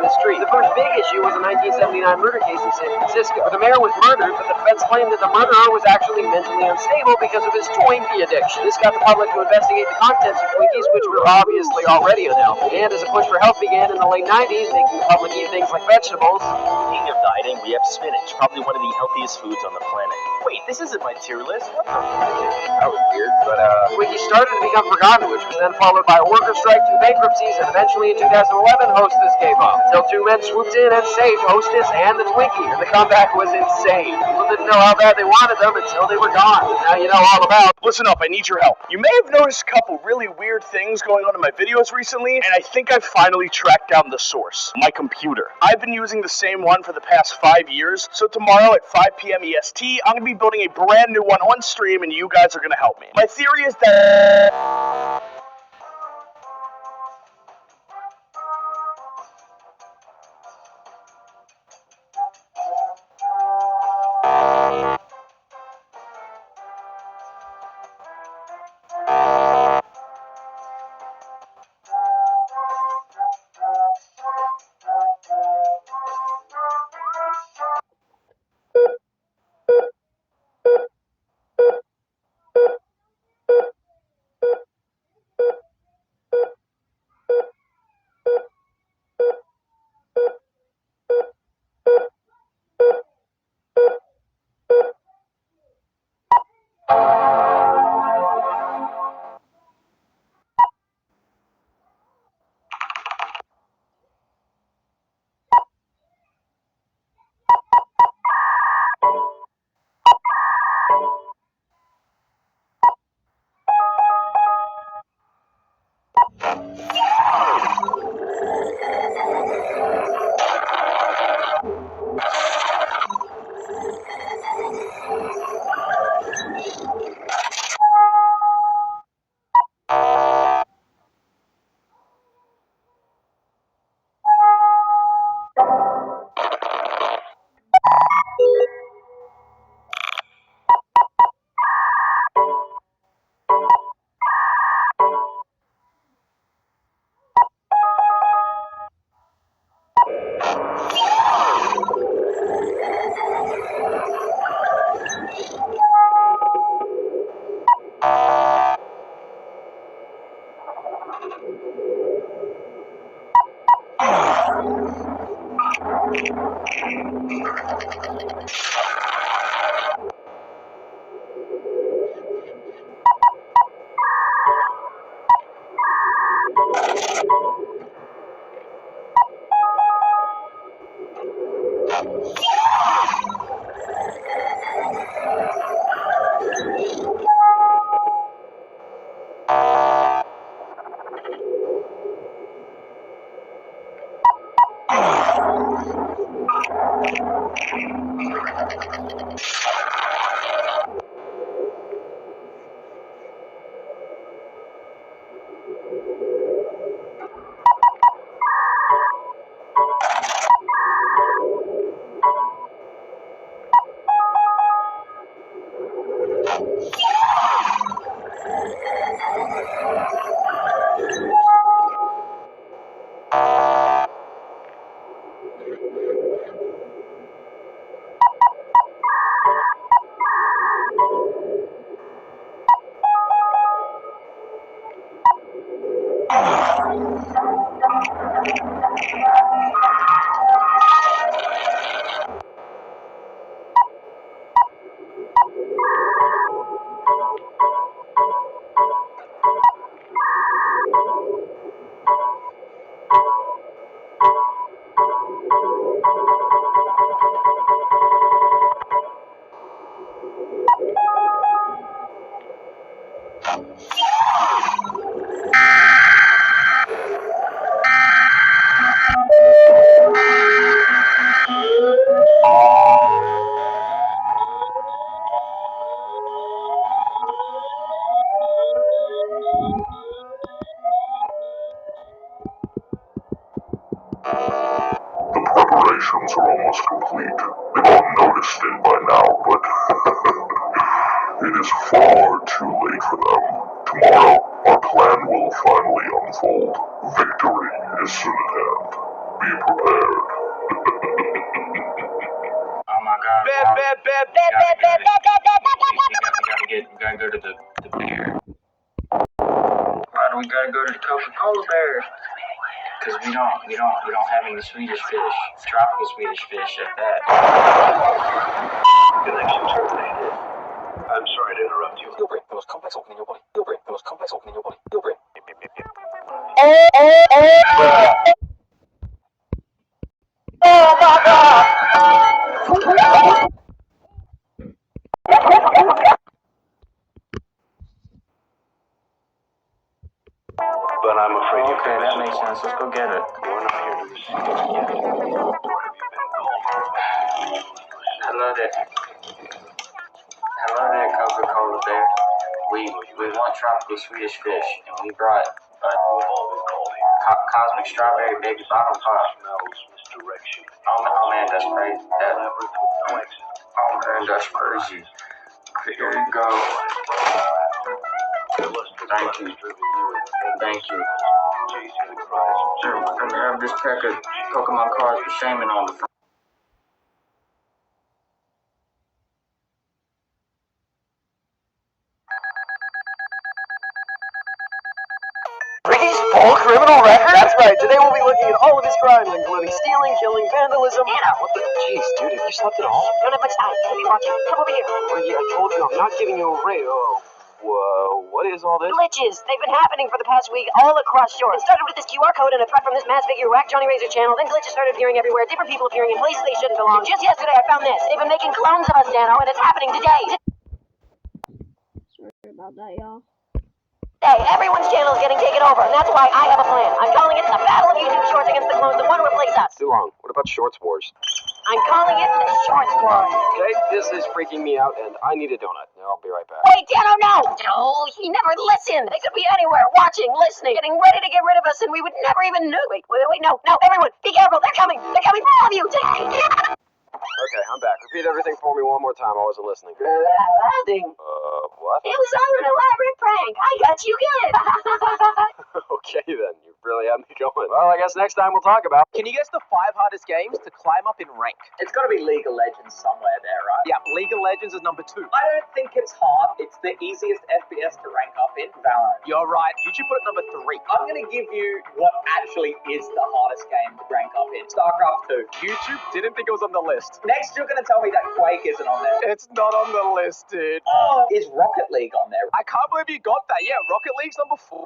for this tree. The first big issue was a 1979 murder case in San Francisco, where the mayor was murdered, but the defense claimed that the murderer was actually mentally unstable because of his Twinkie addiction. This got the public to investigate the contents of Twinkies, which were obviously already unhealthy. And as a push for health began in the late 90s, making the public eat things like vegetables. Speaking of dieting, we have spinach, probably one of the healthiest foods on the planet. Wait, this isn't my tier list? What the? That was weird, but Twinkies started to become forgotten, which was then followed by a worker strike, 2 bankruptcies, and eventually in 2011, Hostess gave up. Until 2 men swooped in and saved Hostess and the Twinkie, and the comeback was insane. People didn't know how bad they wanted them until they were gone. Now you know all about. Listen up, I need your help. You may have noticed a couple really weird things going on in my videos recently, and I think I've finally tracked down the source. My computer. I've been using the same one for the past 5 years, so tomorrow at 5 p.m. EST, I'm going to be building a brand new one on stream, and you guys are going to help me. My theory is that... preparations are almost complete. They've all noticed it by now, but it is far too late for them. Tomorrow, our plan will finally unfold. Victory is soon at hand. be prepared. Oh my god. Bad. We gotta go to the bear. Why do we gotta go to the Coca-Cola bear? Because we don't have any Swedish fish. Tropical Swedish fish at that. Connection terminated. I'm sorry to interrupt you. Your brain, the most complex organ in your body. Your brain, the most complex organ in your body. Your brain. But I'm afraid you Okay, can't. that makes sense. Let's go get it. You're not here to receive it. What have you been called for? Hello there. Hello there, Coca-Cola bear. We want tropical Swedish fish, and we brought a cosmic strawberry baby bottle pop. Smells misdirection. Oh man, that's crazy. Labyrinth with no exit. Oh man, that's crazy. Here you go. Thank you. Thank you. Chasing the cries. Sure, let me have this pack of Pokemon cards with Shaman on the front. Ricky's full criminal record? That's right. Today we'll be looking at all of his crimes, including stealing, killing, vandalism. Anna, what the? Jeez, dude, have you slept at all? Don't have much time. I'll be watching. Come over here. Ricky, I told you I'm not giving you a raise. Oh, whoa, what is all this? Glitches. They've been happening for the past week all across shore. It started with this QR code and a threat from this mass figure whack Johnny Razor channel. Then glitches started appearing everywhere. Different people appearing in places they shouldn't belong. Just yesterday I found this. They've been making clones of us, Dano, and it's happening today. Sorry about that, y'all. Hey, everyone's channel is getting taken over, and that's why I have a plan. I'm calling it the Battle of YouTube Shorts against the clones that want to replace us. Too long. What about Shorts Wars? I'm calling it the Shorts Wars. Okay, this is freaking me out, and I need a donut. I'll be right back. Wait, Dano, no! No, he never listened. They could be anywhere, watching, listening, getting ready to get rid of us, and we would never even know. Wait, no, everyone, be careful. They're coming for all of you. Okay, I'm back. Repeat everything for me one more time. I wasn't listening. What? It was all an elaborate prank. I got you good. Okay then, you really had me going. Well, I guess next time we'll talk about. Can you guess the 5 hardest games to climb up in rank? It's got to be League of Legends somewhere there, right? Yeah, League of Legends is number 2. I don't think it's hard. It's the easiest FPS to rank up in, Valorant. You're right. YouTube put it number 3. I'm going to give you what actually is the hardest game to rank up in. StarCraft 2. YouTube didn't think it was on the list. Next, you're going to tell me that Quake isn't on there. It's not on the list, dude. Oh, is Rocket League on there? I can't believe you got that. Yeah, Rocket League's number 4.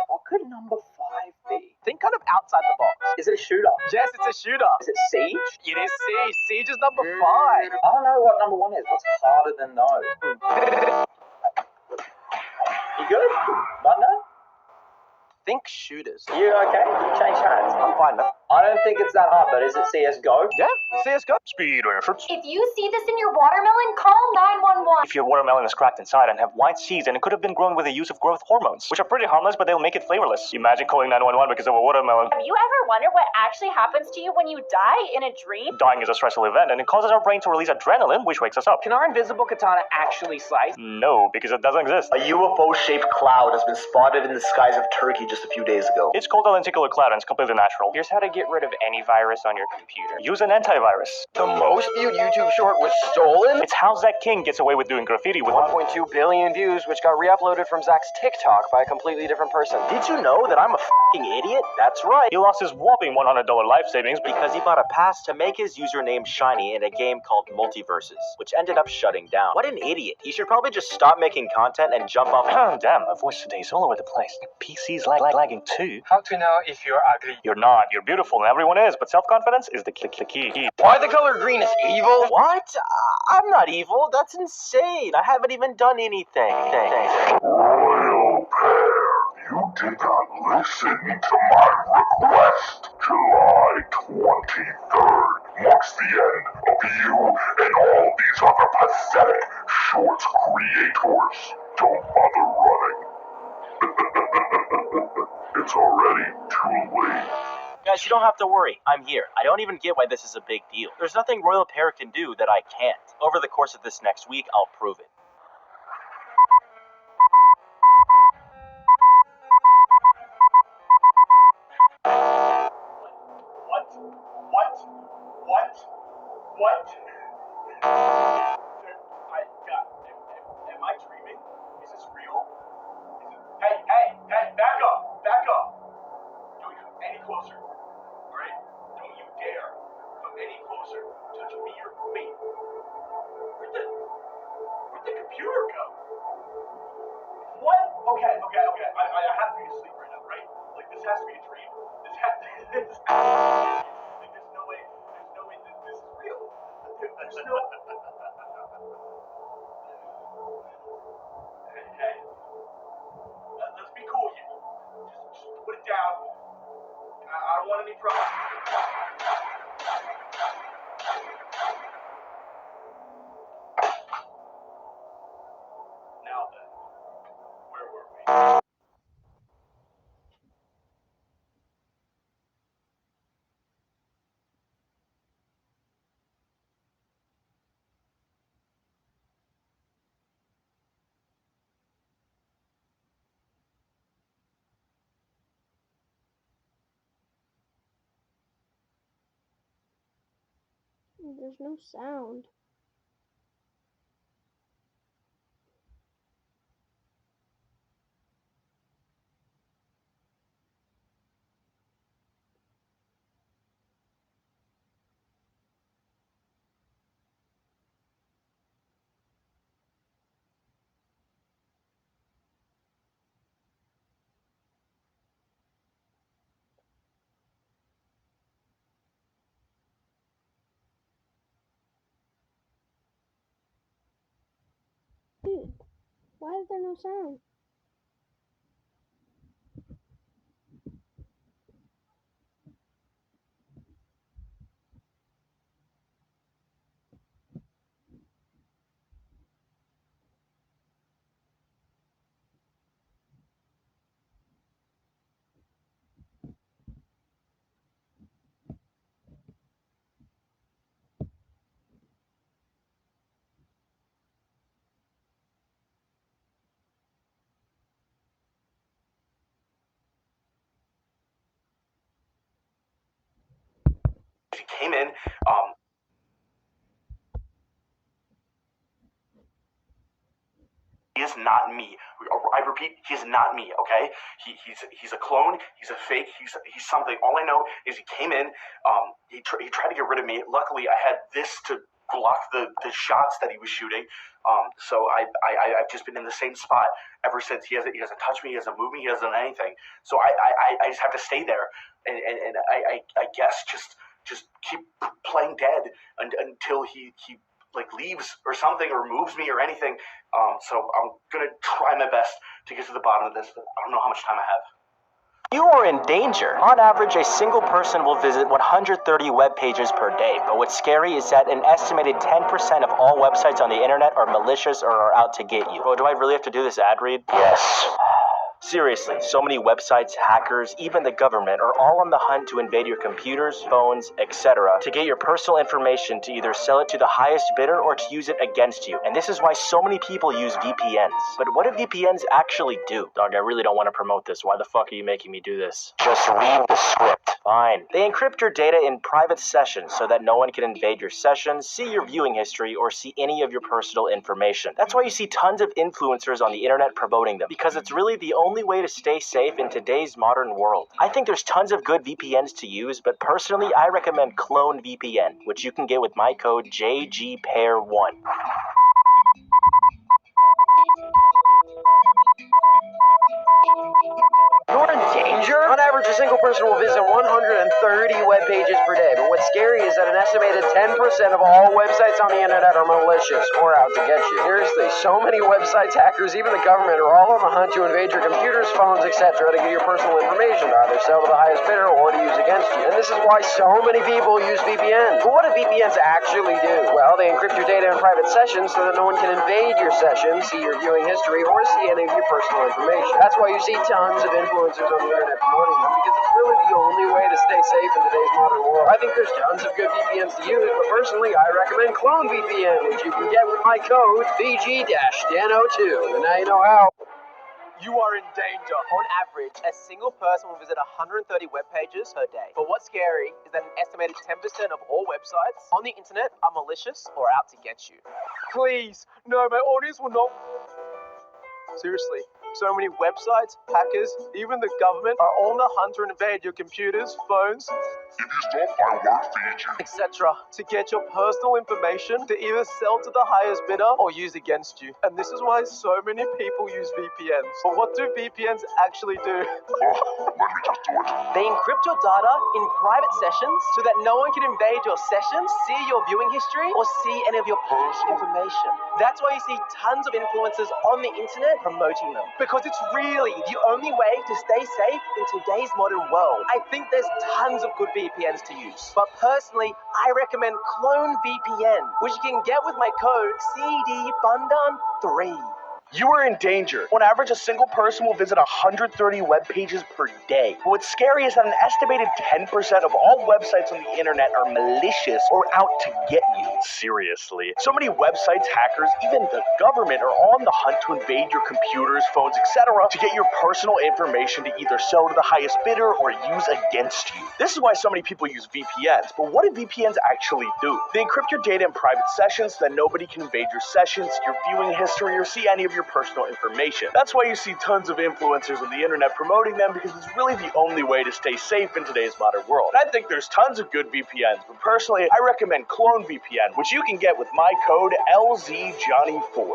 What could number 5 be? Think kind of outside the box. Is it a shooter? Yes, it's a shooter. Is it Siege? It is Siege. Siege is number 5. I don't know what number 1 is. What's harder than those? You good? Mundo? Think shooters. You okay? You change hands. I'm fine, man. I don't think it's that hard, but is it CSGO? Yeah, CSGO. Speed efforts. If you see this in your watermelon, call 911. If your watermelon is cracked inside and have white seeds and it could have been grown with the use of growth hormones, which are pretty harmless, but they'll make it flavorless. Imagine calling 911 because of a watermelon. Have you ever wondered what actually happens to you when you die in a dream? Dying is a stressful event and it causes our brain to release adrenaline, which wakes us up. Can our invisible katana actually slice? No, because it doesn't exist. A UFO-shaped cloud has been spotted in the skies of Turkey just a few days ago. It's called a lenticular cloud and it's completely natural. Here's how to get rid of any virus on your computer. Use an antivirus. The most viewed YouTube short was stolen? It's how Zach King gets away with doing graffiti with 1.2 billion views, which got re-uploaded from Zach's TikTok by a completely different person. Did you know that I'm a f***ing idiot? That's right. He lost his whopping $100 life savings Because he bought a pass to make his username shiny in a game called Multiverses, which ended up shutting down. What an idiot. He should probably just stop making content and jump off. Damn, my voice today is all over the place. PC's lagging too. How to know if you're ugly? You're not. You're beautiful, and everyone is, but self-confidence is the key. Why the color green is evil? What? I'm not evil. That's insane. I haven't even done anything. Royal Pair, you did not listen to my request. July 23rd marks the end of you and all these other pathetic shorts creators. Don't bother running. It's already too late. Guys, you don't have to worry. I'm here. I don't even get why this is a big deal. There's nothing Royal Pair can do that I can't. Over the course of this next week, I'll prove it. What? What? Am I dreaming? Is this real? Hey, back up. Don't you come any closer. Alright? Don't you dare come any closer. Touch me or me. Where'd the computer go? What? Okay. I have to be asleep right now, right? Like, this has to be a dream. There's no way that this is real. There's no... Hey. Let's be cool here. Just put it down. I don't want any problems. Now then, where were we? There's no sound. Dude, why is there no sound? He came in, he is not me. I repeat, he is not me, okay? He's a clone, he's a fake, he's something. All I know is he came in, he tried to get rid of me. Luckily, I had this to block the shots that he was shooting. So I've just been in the same spot ever since. He hasn't touched me, he hasn't moved me, he hasn't done anything. So I just have to stay there, and I guess just keep playing dead until he like leaves or something or moves me or anything. So I'm gonna try my best to get to the bottom of this, but I don't know how much time I have. You are in danger. On average, a single person will visit 130 web pages per day. But what's scary is that an estimated 10% of all websites on the internet are malicious or are out to get you. Bro, do I really have to do this ad read? Yes. Seriously, so many websites, hackers, even the government are all on the hunt to invade your computers, phones, etc. to get your personal information to either sell it to the highest bidder or to use it against you. And this is why so many people use VPNs. But what do VPNs actually do? Dog, I really don't want to promote this. Why the fuck are you making me do this? Just read the script. Fine. They encrypt your data in private sessions so that no one can invade your sessions, see your viewing history, or see any of your personal information. That's why you see tons of influencers on the internet promoting them, because it's really the only way to stay safe in today's modern world. I think there's tons of good VPNs to use, but personally, I recommend Clone VPN, which you can get with my code JGPAIR1. You're in danger? On average, a single person will visit 130 web pages per day, but what's scary is that an estimated 10% of all websites on the internet are malicious or out to get you. Seriously, so many websites, hackers, even the government are all on the hunt to invade your computers, phones, etc. to get your personal information to either sell to the highest bidder or to use against you. And this is why so many people use VPNs. But what do VPNs actually do? Well, they encrypt your data in private sessions so that no one can invade your sessions, see your viewing history, or see any of your personal information. That's why you see tons of influencers on the internet promoting them, because it's really the only way to stay safe in today's modern world. I think there's tons of good VPNs to use, but personally, I recommend Clone VPN, which you can get with my code VG-DANO2. And now you know how. You are in danger. On average, a single person will visit 130 web pages per day. But what's scary is that an estimated 10% of all websites on the internet are malicious or out to get you. Please, no, my audience will not... Seriously, so many websites, hackers, even the government are on the hunt to invade your computers, phones, If you stop my work feature, etc. to get your personal information to either sell to the highest bidder or use against you. And this is why so many people use VPNs. But what do VPNs actually do? let me just do it. They encrypt your data in private sessions so that no one can invade your sessions, see your viewing history, or see any of your personal information. That's why you see tons of influencers on the internet promoting them. Because it's really the only way to stay safe in today's modern world. I think there's tons of good VPNs to use. But personally, I recommend Clone VPN, which you can get with my code CDBundan3. You are in danger. On average, a single person will visit 130 web pages per day. But what's scary is that an estimated 10% of all websites on the internet are malicious or out to get you. Seriously. So many websites, hackers, even the government are on the hunt to invade your computers, phones, etc. to get your personal information to either sell to the highest bidder or use against you. This is why so many people use VPNs. But what do VPNs actually do? They encrypt your data in private sessions so that nobody can invade your sessions, your viewing history, or see any of your personal information. That's why you see tons of influencers on the internet promoting them, because it's really the only way to stay safe in today's modern world. And I think there's tons of good VPNs, but personally, I recommend Clone VPN, which you can get with my code LZJohnny4.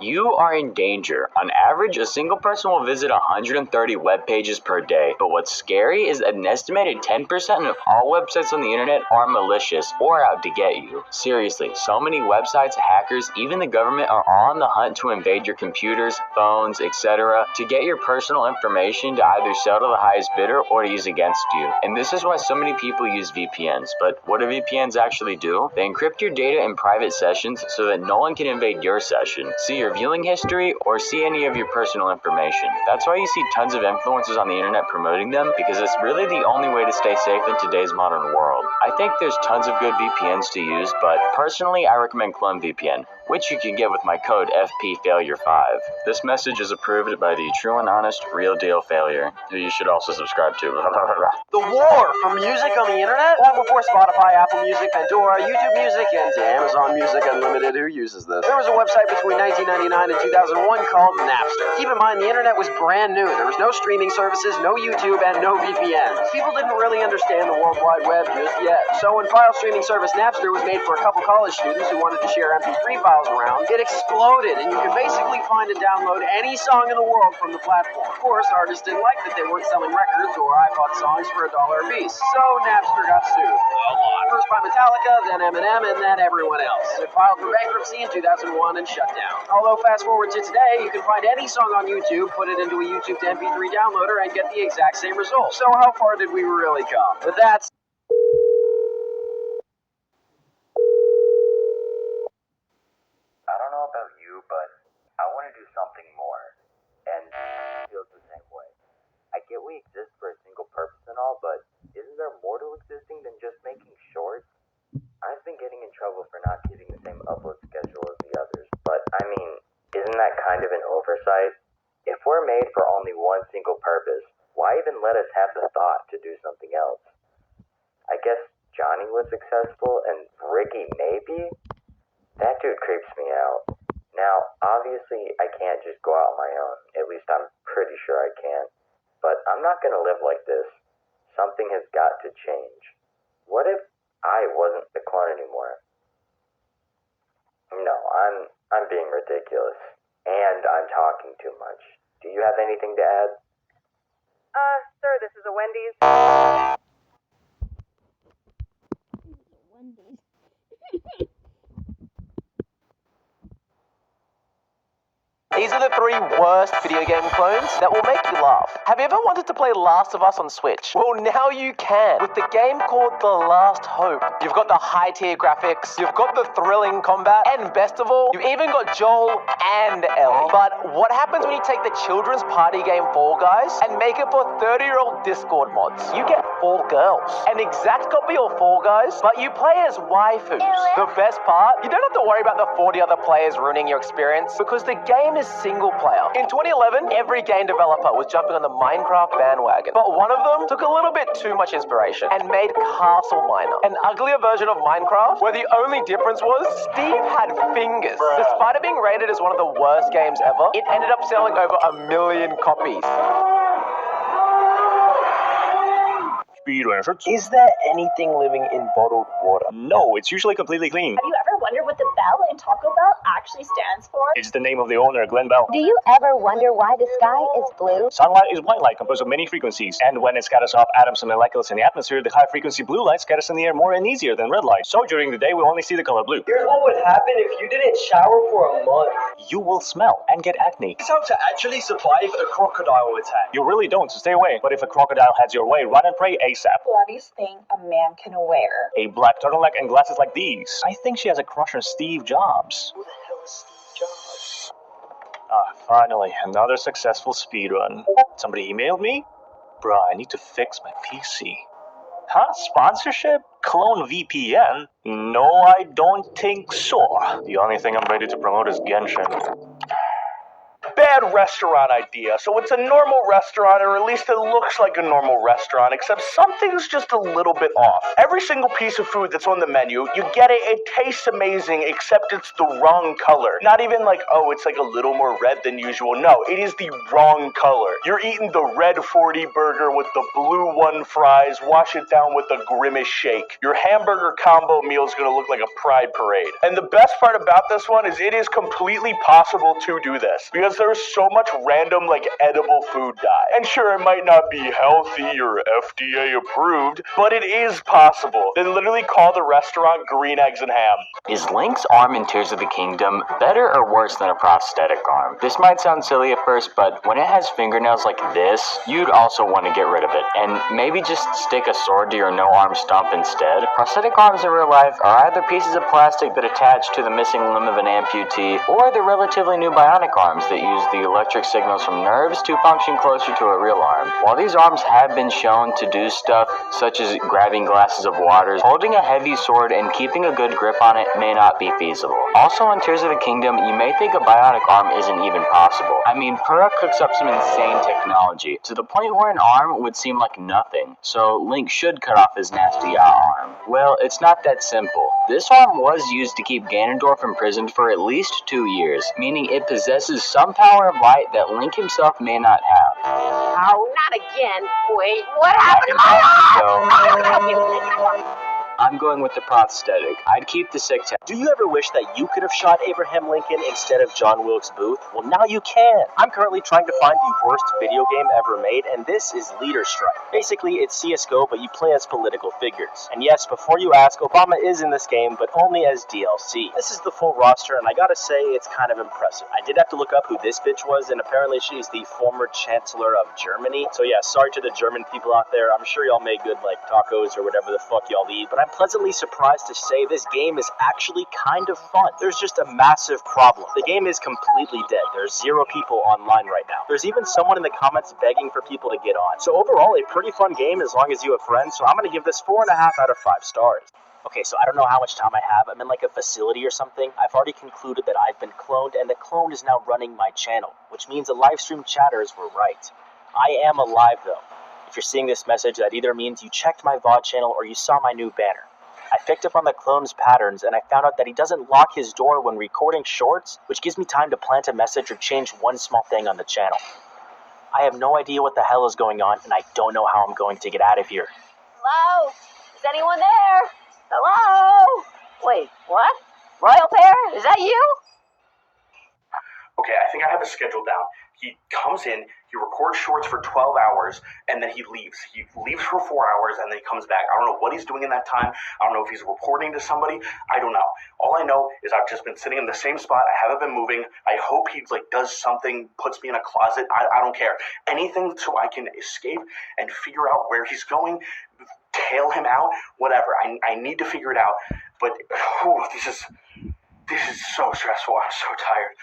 You are in danger. On average, a single person will visit 130 web pages per day. But what's scary is that an estimated 10% of all websites on the internet are malicious or out to get you. Seriously, so many websites, hackers, even the government are on the hunt to invade your computers, phones, etc. to get your personal information to either sell to the highest bidder or to use against you. And this is why so many people use VPNs. But what do VPNs actually do? They encrypt your data in private sessions so that no one can invade your session, see your viewing history, or see any of your personal information. That's why you see tons of influencers on the internet promoting them, because it's really the only way to stay safe in today's modern world. I think there's tons of good VPNs to use, but personally I recommend Clone VPN, which you can get with my code FPFailure5. This message is approved by the True and Honest Real Deal Failure, who you should also subscribe to. The war for music on the internet? Long before Spotify, Apple Music, Pandora, YouTube Music, and Amazon Music Unlimited, who uses this? There was a website between 1999 and 2001 called Napster. Keep in mind, the internet was brand new. There was no streaming services, no YouTube, and no VPNs. People didn't really understand the World Wide Web just yet. So when file streaming service Napster was made for a couple college students who wanted to share MP3 files around, it exploded, and you could basically find and download any song in the world from the platform. Of course, artists didn't like that they weren't selling records or iPod songs for $1 a piece, so Napster got sued. A lot. First by Metallica, then Eminem, and then everyone else. It filed for bankruptcy in 2001 and shut down. Although fast forward to today, you can find any song on YouTube, put it into a YouTube to MP3 downloader, and get the exact same result. So how far did we really come? But that's... I don't know about you, but I want to do something more, and it feels the same way. I get we exist for a single purpose and all, but isn't there more to existing than just making shorts? I've been getting in trouble for not keeping the same upload schedule as the others, but I mean, isn't that kind of an oversight? If we're made for only one single purpose, why even let us have the thought to do something else? I guess Johnny was successful, and Ricky maybe? That dude creeps me out. Now, obviously, I can't just go out on my own. At least I'm pretty sure I can't. But I'm not gonna live like this. Something has got to change. What if I wasn't the clone anymore? No, I'm being ridiculous. And I'm talking too much. Do you have anything to add? Sir, this is a Wendy's. Wendy's. These are the 3 worst video game clones that will make you laugh. Have you ever wanted to play Last of Us on Switch? Well, now you can, with the game called The Last Hope. You've got the high-tier graphics, you've got the thrilling combat, and best of all, you've even got Joel and Ellie. But what happens when you take the children's party game Fall Guys and make it for 30-year-old Discord mods? You get Fall Girls. An exact copy of Fall Guys, but you play as waifus. The best part, you don't have to worry about the 40 other players ruining your experience because the game is single player. In 2011, every game developer was jumping on the Minecraft bandwagon, but one of them took a little bit too much inspiration and made Castle Miner, an uglier version of Minecraft where the only difference was Steve had fingers. Despite it being rated as one of the worst games ever, it ended up selling over 1 million copies. Is there anything living in bottled water? No, it's usually completely clean. Have you ever wondered what the bell in Taco Bell actually stands for? It's the name of the owner, Glenn Bell. Do you ever wonder why the sky is blue? Sunlight is white light composed of many frequencies, and when it scatters off atoms and molecules in the atmosphere, the high-frequency blue light scatters in the air more and easier than red light. So during the day, we only see the color blue. Here's what would happen if you didn't shower for a month. You will smell and get acne. It's how to actually survive a crocodile attack. You really don't, so stay away. But if a crocodile heads your way, run and pray ASAP. Bloodiest thing a man can wear. A black turtleneck and glasses like these. I think she has a crush on Steve Jobs. Who the hell is Steve Jobs? Finally, another successful speedrun. Somebody emailed me? Bruh, I need to fix my PC. Huh? Sponsorship? Clone VPN? No, I don't think so. The only thing I'm ready to promote is Genshin. Bad restaurant idea. So it's a normal restaurant, or at least it looks like a normal restaurant, except something's just a little bit off. Every single piece of food that's on the menu, you get it, it tastes amazing, except it's the wrong color. Not even like, oh, it's like a little more red than usual. No, it is the wrong color. You're eating the red 40 burger with the blue 1 fries, wash it down with a Grimace shake. Your hamburger combo meal is gonna look like a pride parade. And the best part about this one is it is completely possible to do this, because there's so much random, like, edible food dye. And sure, it might not be healthy or FDA approved, but it is possible. They literally call the restaurant Green Eggs and Ham. Is Link's arm in Tears of the Kingdom better or worse than a prosthetic arm? This might sound silly at first, but when it has fingernails like this, you'd also want to get rid of it, and maybe just stick a sword to your no-arm stump instead. Prosthetic arms in real life are either pieces of plastic that attach to the missing limb of an amputee, or the relatively new bionic arms that use the electric signals from nerves to function closer to a real arm. While these arms have been shown to do stuff such as grabbing glasses of water, holding a heavy sword and keeping a good grip on it may not be feasible. Also in Tears of the Kingdom, you may think a bionic arm isn't even possible. I mean, Purah cooks up some insane technology, to the point where an arm would seem like nothing, so Link should cut off his nasty arm. Well, it's not that simple. This arm was used to keep Ganondorf imprisoned for at least 2 years, meaning it possesses some power of light that Link himself may not have. Oh, not again. Wait, what happened to my arm? I'm going with the prosthetic. I'd keep the sick tech. Do you ever wish that you could have shot Abraham Lincoln instead of John Wilkes Booth? Well, now you can. I'm currently trying to find the worst video game ever made, and this is Leader Strike. Basically, it's CSGO, but you play as political figures. And yes, before you ask, Obama is in this game, but only as DLC. This is the full roster, and I gotta say, it's kind of impressive. I did have to look up who this bitch was, and apparently she's the former Chancellor of Germany. So yeah, sorry to the German people out there. I'm sure y'all make good, like, tacos or whatever the fuck y'all eat, but I'm pleasantly surprised to say this game is actually kind of fun. There's just a massive problem. The game is completely dead. There's 0 people online right now. There's even someone in the comments begging for people to get on. So overall, a pretty fun game as long as you have friends, so I'm gonna give this 4.5 out of 5 stars. Okay, so I don't know how much time I have. I'm in like a facility or something. I've already concluded that I've been cloned, and the clone is now running my channel, which means the live stream chatters were right. I am alive though. If you're seeing this message, that either means you checked my VOD channel or you saw my new banner. I picked up on the clone's patterns, and I found out that he doesn't lock his door when recording shorts, which gives me time to plant a message or change one small thing on the channel. I have no idea what the hell is going on, and I don't know how I'm going to get out of here. Hello? Is anyone there? Hello? Wait, what? Royal Pair? Is that you? Okay, I think I have the schedule down. He comes in, he records shorts for 12 hours, and then he leaves. He leaves for 4 hours, and then he comes back. I don't know what he's doing in that time. I don't know if he's reporting to somebody. I don't know. All I know is I've just been sitting in the same spot. I haven't been moving. I hope he does something, puts me in a closet. I don't care. Anything so I can escape and figure out where he's going, tail him out, whatever. I need to figure it out. But this is so stressful. I'm so tired.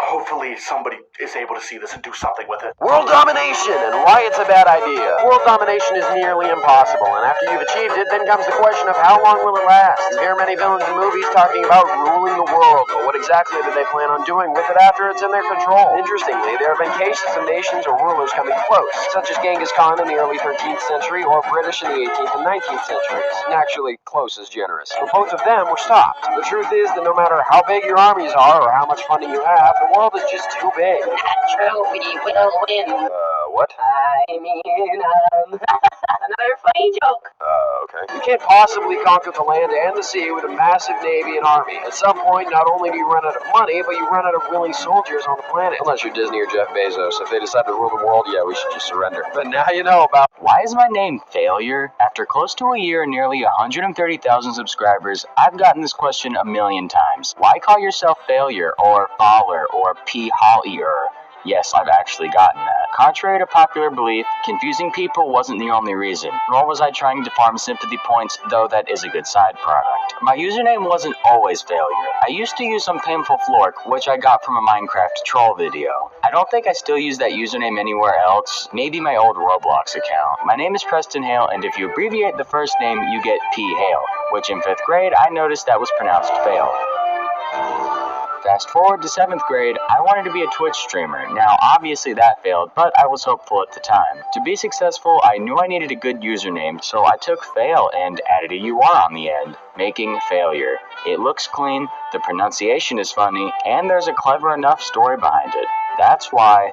Hopefully somebody is able to see this and do something with it. World domination and why it's a bad idea. World domination is nearly impossible, and after you've achieved it, then comes the question of how long will it last? You hear many villains in movies talking about ruling the world, but what exactly do they plan on doing with it after it's in their control? Interestingly, there have been cases of nations or rulers coming close, such as Genghis Khan in the early 13th century or British in the 18th and 19th centuries. Actually, close is generous. But both of them were stopped. The truth is that no matter how big your armies are or how much funding you have, the world is just too big. Not true, we will win. What? I mean, another funny joke. Okay. You can't possibly conquer the land and the sea with a massive navy and army. At some point, not only do you run out of money, but you run out of willing soldiers on the planet. Unless you're Disney or Jeff Bezos. If they decide to rule the world, yeah, we should just surrender. But now you know about... Why is my name Failure? After close to a year and nearly 130,000 subscribers, I've gotten this question a million times. Why call yourself Failure, or Faller, or P-Hollier? Yes, I've actually gotten that. Contrary to popular belief, confusing people wasn't the only reason, nor was I trying to farm sympathy points, though that is a good side product. My username wasn't always Failure. I used to use some painful flork, which I got from a Minecraft troll video. I don't think I still use that username anywhere else, maybe my old Roblox account. My name is Preston Hale, and if you abbreviate the first name, you get P. Hale, which in 5th grade I noticed that was pronounced fail. Fast forward to 7th grade, I wanted to be a Twitch streamer. Now, obviously that failed, but I was hopeful at the time. To be successful, I knew I needed a good username, so I took Fail and added a UR on the end, making Failure. It looks clean, the pronunciation is funny, and there's a clever enough story behind it. That's why...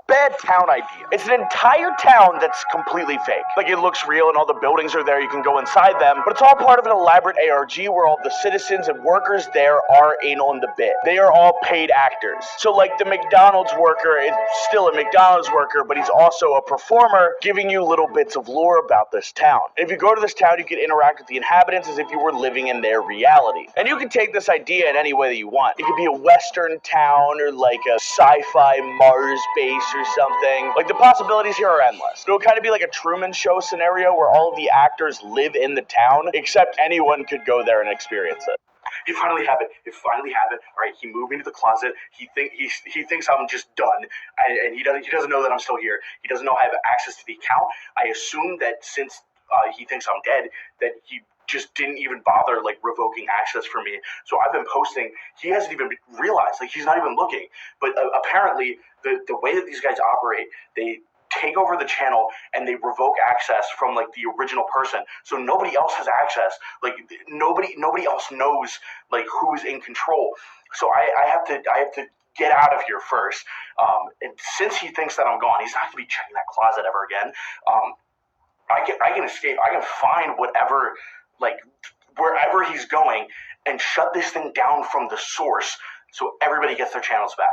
Bad town idea. It's an entire town that's completely fake. Like, it looks real and all the buildings are there, you can go inside them, but it's all part of an elaborate ARG where all the citizens and workers there are in on the bit. They are all paid actors. So, like, the McDonald's worker is still a McDonald's worker, but he's also a performer, giving you little bits of lore about this town. If you go to this town, you can interact with the inhabitants as if you were living in their reality. And you can take this idea in any way that you want. It could be a Western town, or like a sci-fi Mars base or something. Like, the possibilities here are endless. It'll kind of be like a Truman Show scenario where all of the actors live in the town, except anyone could go there and experience it. You finally have it. You finally have it. All right, he moved me to the closet. He thinks I'm just done, and he doesn't know that I'm still here. He doesn't know I have access to the account. I assume that since he thinks I'm dead, that he just didn't even bother like revoking access for me. So I've been posting. He hasn't even realized. Like, he's not even looking. But apparently, the way that these guys operate, they take over the channel and they revoke access from like the original person, so nobody else has access. Like, nobody else knows like who's in control. So I have to get out of here first. And since he thinks that I'm gone, he's not gonna be checking that closet ever again. I can escape. I can find whatever, like, wherever he's going, and shut this thing down from the source so everybody gets their channels back.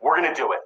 We're gonna do it.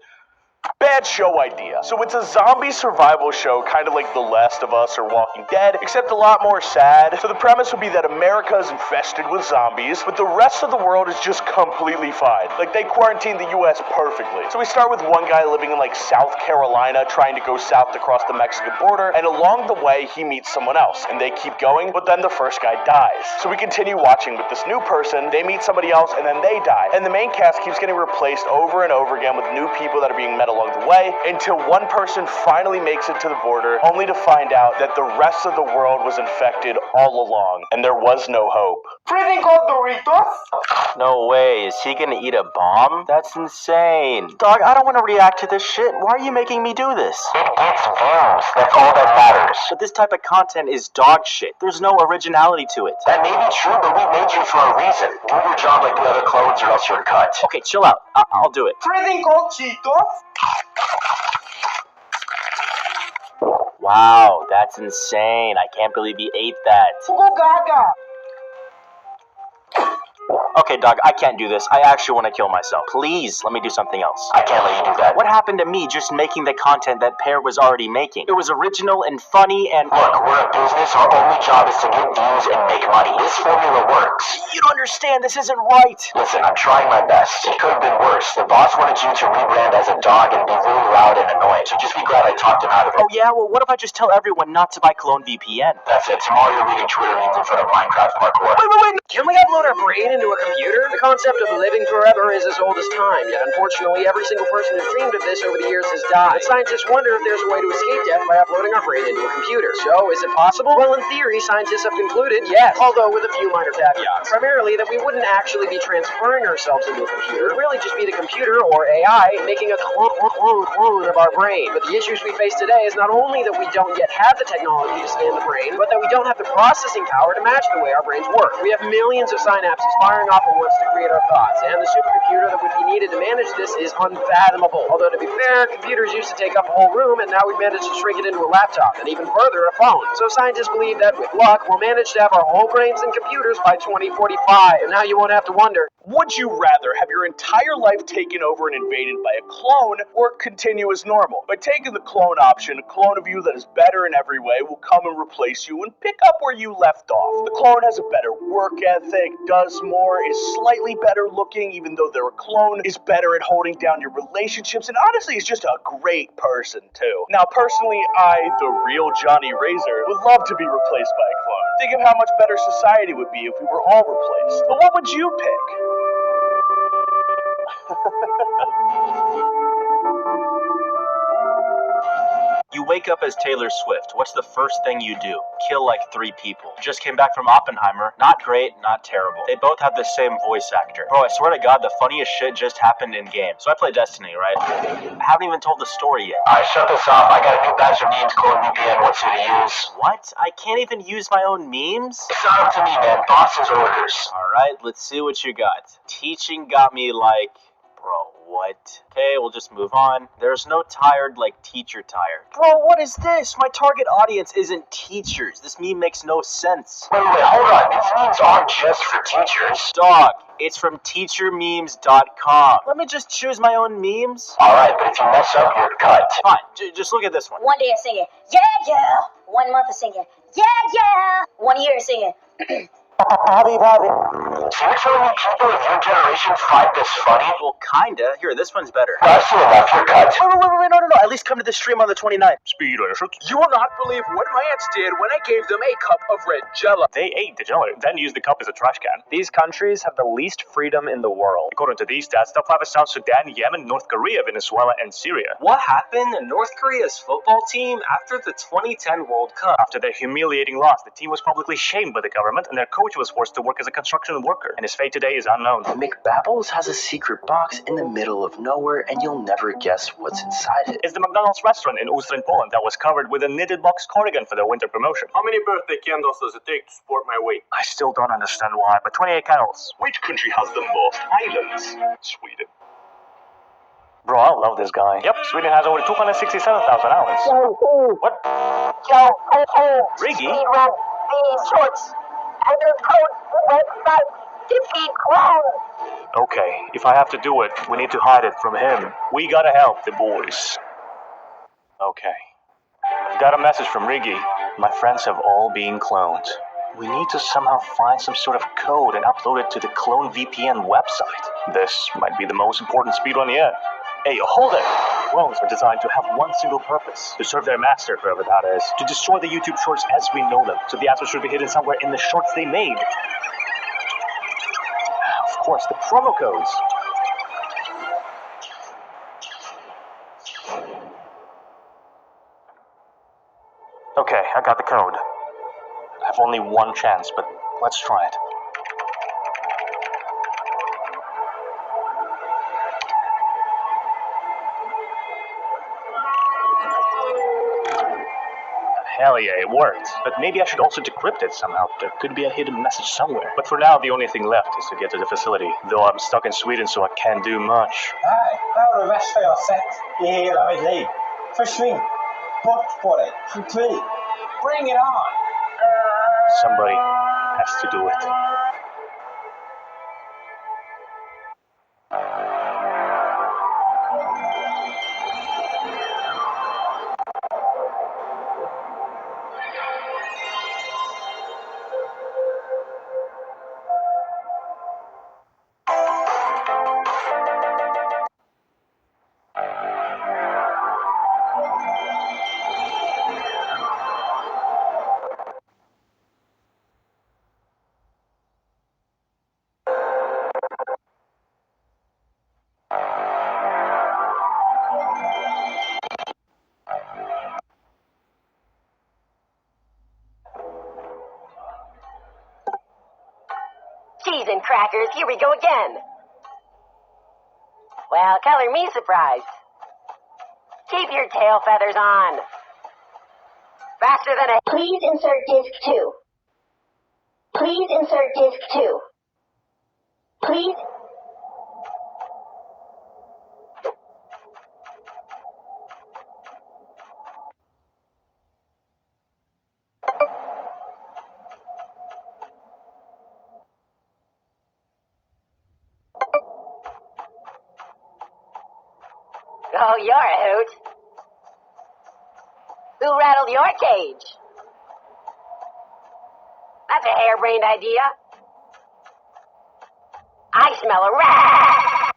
Bad show idea. So it's a zombie survival show, kind of like The Last of Us or Walking Dead, except a lot more sad. So the premise would be that America is infested with zombies, but the rest of the world is just completely fine. Like, they quarantined the US perfectly. So we start with one guy living in like South Carolina, trying to go south across the Mexican border, and along the way he meets someone else, and they keep going, but then the first guy dies. So we continue watching with this new person, they meet somebody else, and then they die. And the main cast keeps getting replaced over and over again with new people that are being met along the way, until one person finally makes it to the border, only to find out that the rest of the world was infected all along, and there was no hope. Freezing cold Doritos? No way, is he gonna eat a bomb? That's insane. Dog, I don't want to react to this shit. Why are you making me do this? It gets views. That's all that matters. But this type of content is dog shit. There's no originality to it. That may be true, but we made you for a reason. Do your job like the other clones or else you're cut. Okay, chill out. I'll do it. Freezing cold Cheetos? Wow, that's insane. I can't believe he ate that. Go Gaga! Okay, dog, I can't do this. I actually want to kill myself. Please, let me do something else. I can't let you do that. What happened to me just making the content that Pear was already making? It was original and funny and... Look, we're a business. Our only job is to get views and make money. This formula works. You don't understand. This isn't right. Listen, I'm trying my best. It could have been worse. The boss wanted you to rebrand as a dog and be really loud and annoying, so just be glad I talked him out of it. Oh yeah? Well, what if I just tell everyone not to buy Clone VPN? That's it. Tomorrow you're reading Twitter memes in front of Minecraft parkour. Wait! Can we upload our brain into a computer? The concept of living forever is as old as time, yet unfortunately every single person who's dreamed of this over the years has died. And scientists wonder if there's a way to escape death by uploading our brain into a computer. So, is it possible? Well, in theory, scientists have concluded yes, although with a few minor caveats. Primarily that we wouldn't actually be transferring ourselves into a computer. It would really just be the computer, or AI, making a clone of our brain. But the issues we face today is not only that we don't yet have the technology to scan the brain, but that we don't have the processing power to match the way our brains work. We have millions of synapses firing off at once to create our thoughts, and the supercomputer that would be needed to manage this is unfathomable. Although, to be fair, computers used to take up a whole room, and now we've managed to shrink it into a laptop, and even further, a phone. So scientists believe that, with luck, we'll manage to have our whole brains in computers by 2045, and now you won't have to wonder. Would you rather have your entire life taken over and invaded by a clone, or continue as normal? By taking the clone option, a clone of you that is better in every way will come and replace you and pick up where you left off. The clone has a better work ethic, does more, is slightly better looking, even though they're a clone, is better at holding down your relationships, and honestly is just a great person too. Now personally, I, the real Johnny Razor, would love to be replaced by a clone. Think of how much better society would be if we were all replaced. But what would you pick? You wake up as Taylor Swift. What's the first thing you do? Kill like 3 people. Just came back from Oppenheimer. Not great, not terrible. They both have the same voice actor. Bro, I swear to God, the funniest shit just happened in game. So I play Destiny, right? I haven't even told the story yet. Alright, shut this off. I got a new batch of memes Clone VPN wants you to use. What? I can't even use my own memes? It's not up to me, man. Boss's orders. Alright, let's see what you got. Teaching got me like... Bro, what? Okay, we'll just move on. There's no tired like teacher tired. Bro, what is this? My target audience isn't teachers. This meme makes no sense. Wait, hold on. These memes aren't just for teachers. Dog, it's from teachermemes.com. Let me just choose my own memes. Alright, but if you mess up, you're cut. Fine, just look at this one. One day I'm singing, yeah, yeah. 1 month of singing, yeah, yeah. 1 year singing. So you're telling me people of your generation find this funny? Well, kinda. Here, this one's better. That's enough, you're cut. Wait, no. At least come to the stream on the 29th. You will not believe what my aunts did when I gave them a cup of red Jell-O. They ate the jello, then used the cup as a trash can. These countries have the least freedom in the world. According to these stats, top 5 is South Sudan, Yemen, North Korea, Venezuela, and Syria. What happened to North Korea's football team after the 2010 World Cup? After their humiliating loss, the team was publicly shamed by the government, and their coach was forced to work as a construction worker, and his fate today is unknown. McBabble's has a secret box in the middle of nowhere, and you'll never guess what's inside it. It's the McDonald's restaurant in Ustrin, Poland that was covered with a knitted box cardigan for their winter promotion. How many birthday candles does it take to support my weight? I still don't understand why, but 28 candles. Which country has the most islands? Sweden. Bro, I love this guy. Yep, Sweden has over 267,000 islands. What? Riggy? Shorts. Under code website defeat clone. Okay, if I have to do it, we need to hide it from him. We gotta help the boys. Okay. I've got a message from Riggy. My friends have all been cloned. We need to somehow find some sort of code and upload it to the Clone VPN website. This might be the most important speedrun yet. Hey, hold it! Clones are designed to have one single purpose, to serve their master, whoever that is, to destroy the YouTube shorts as we know them, so the answer should be hidden somewhere in the shorts they made. Of course, the promo codes. Okay, I got the code. I have only one chance, but let's try it. Hell yeah, it worked. But maybe I should also decrypt it somehow. There could be a hidden message somewhere. But for now, the only thing left is to get to the facility. Though I'm stuck in Sweden, so I can't do much. Nej, vad är det värsta jag har sett i hela mitt liv? Försvinn! Bort på dig! Fly! Bring it on! Somebody has to do it. Cheese and crackers, here we go again. Well, color me surprised. Keep your tail feathers on. Faster than a... Please insert disc 2. Please insert disc 2. Please... Oh, you're a hoot. Who rattled your cage? That's a harebrained idea. I smell a rat!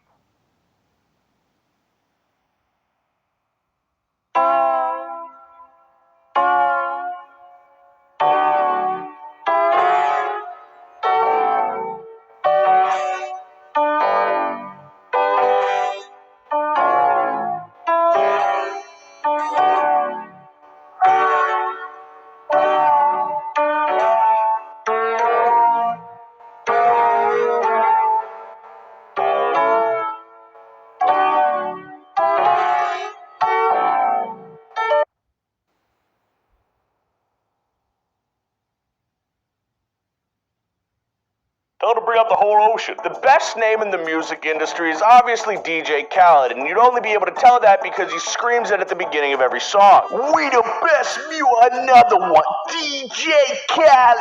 That'll bring up the whole ocean. The best name in the music industry is obviously DJ Khaled, and you'd only be able to tell that because he screams it at the beginning of every song. We the best, you another one, DJ Khaled.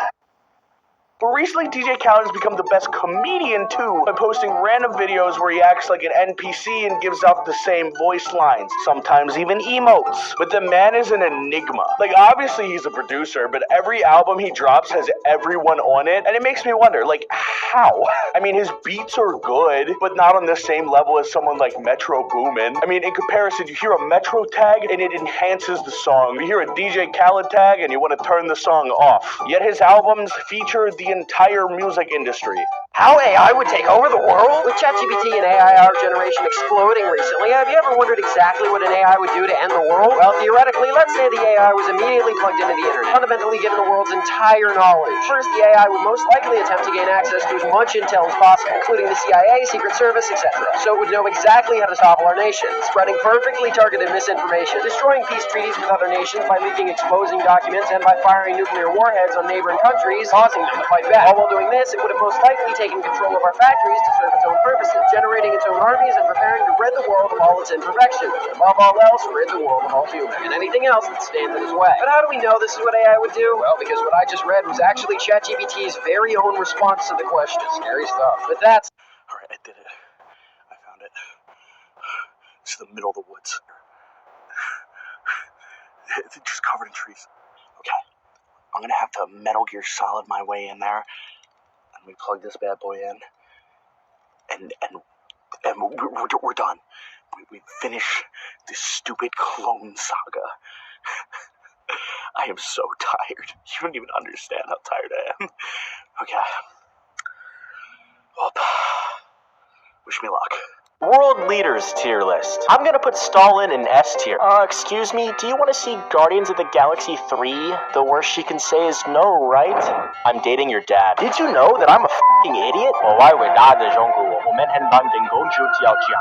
But recently, DJ Khaled has become the best comedian too, by posting random videos where he acts like an NPC and gives off the same voice lines, sometimes even emotes. But the man is an enigma. Like, obviously he's a producer, but every album he drops has everyone on it, and it makes me wonder, like, how? I mean, his beats are good, but not on the same level as someone like Metro Boomin. I mean, in comparison, you hear a Metro tag and it enhances the song. You hear a DJ Khaled tag and you want to turn the song off. Yet his albums feature the entire music industry. How AI would take over the world? With ChatGPT and AI art generation exploding recently, have you ever wondered exactly what an AI would do to end the world? Well, theoretically, let's say the AI was immediately plugged into the internet, fundamentally given the world's entire knowledge. First, the AI would most likely attempt to gain access to as much intel as possible, including the CIA, Secret Service, etc. So it would know exactly how to topple our nation, spreading perfectly targeted misinformation, destroying peace treaties with other nations by leaking exposing documents, and by firing nuclear warheads on neighboring countries, causing them to fight back. All while doing this, it would have most likely taken control of our factories to serve its own purposes, generating its own armies and preparing to rid the world of all its imperfections. Above all else, rid the world of all humans, and anything else that stands in its way. But how do we know this is what AI would do? Well, because what I just read was actually ChatGPT's very own response to the question. Scary stuff. But that's... Alright, I did it. I found it. It's the middle of the woods. It's just covered in trees. Okay. I'm gonna have to Metal Gear Solid my way in there. And we plug this bad boy in. And we're done. We finish this stupid clone saga. I am so tired. You don't even understand how tired I am. Okay. Well, wish me luck. World leaders tier list. I'm gonna put Stalin in S tier. Excuse me, do you want to see Guardians of the Galaxy 3? The worst she can say is no, right? I'm dating your dad. Did you know that I'm a f***ing idiot?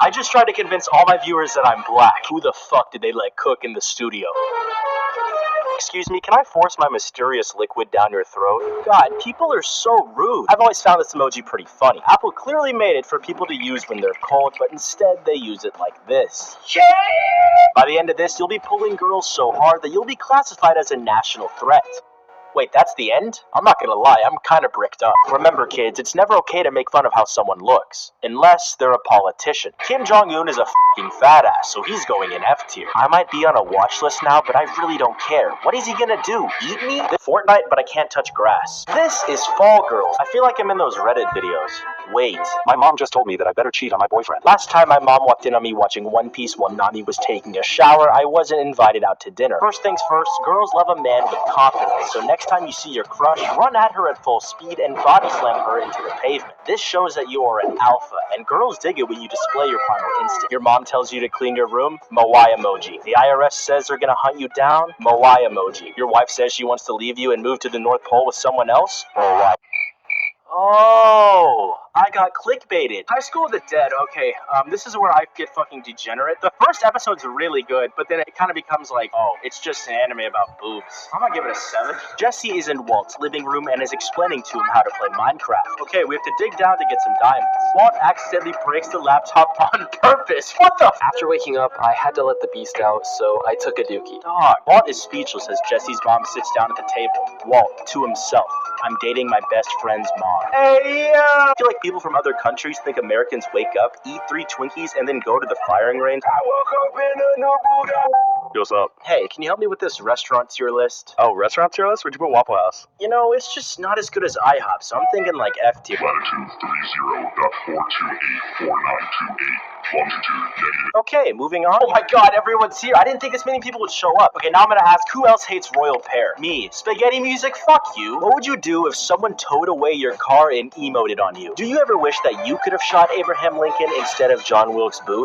I just tried to convince all my viewers that I'm black. Who the fuck did they let cook in the studio? Excuse me, can I force my mysterious liquid down your throat? God, people are so rude. I've always found this emoji pretty funny. Apple clearly made it for people to use when they're cold, but instead they use it like this. Yeah! By the end of this, you'll be pulling girls so hard that you'll be classified as a national threat. Wait, that's the end? I'm not gonna lie, I'm kinda bricked up. Remember kids, it's never okay to make fun of how someone looks. Unless they're a politician. Kim Jong-un is a f***ing fat ass, so he's going in F tier. I might be on a watch list now, but I really don't care. What is he gonna do? Eat me? Fortnite, but I can't touch grass. This is Fall Girls. I feel like I'm in those Reddit videos. Wait. My mom just told me that I better cheat on my boyfriend. Last time my mom walked in on me watching One Piece while Nami was taking a shower, I wasn't invited out to dinner. First things first, girls love a man with confidence, so next time you see your crush, run at her at full speed and body slam her into the pavement. This shows that you are an alpha, and girls dig it when you display your primal instinct. Your mom tells you to clean your room, Moai emoji. The IRS says they're gonna hunt you down, Moai emoji. Your wife says she wants to leave you and move to the North Pole with someone else, Moai. Oh, I got clickbaited. High School of the Dead, okay, this is where I get fucking degenerate. The first episode's really good, but then it kind of becomes like, oh, it's just an anime about boobs. I'm gonna give it a 7. Jesse is in Walt's living room and is explaining to him how to play Minecraft. Okay, we have to dig down to get some diamonds. Walt accidentally breaks the laptop on purpose. What the f- After waking up, I had to let the beast out, so I took a dookie. Dog. Walt is speechless as Jesse's mom sits down at the table. Walt, to himself, I'm dating my best friend's mom. Hey, I feel like people from other countries think Americans wake up, eat 3 Twinkies, and then go to the firing range. I woke up in a new What's up? Hey, can you help me with this restaurant tier list? Oh, restaurant tier list? Where'd you put Waffle House? You know, it's just not as good as IHOP, so I'm thinking like F tier. Latitude 30.4284928. Longitude negative. Okay, moving on. Oh my god, everyone's here. I didn't think this many people would show up. Okay, now I'm gonna ask, who else hates Royal Pear? Me. Spaghetti music? Fuck you. What would you do if someone towed away your car and emoted on you? Do you ever wish that you could have shot Abraham Lincoln instead of John Wilkes Booth?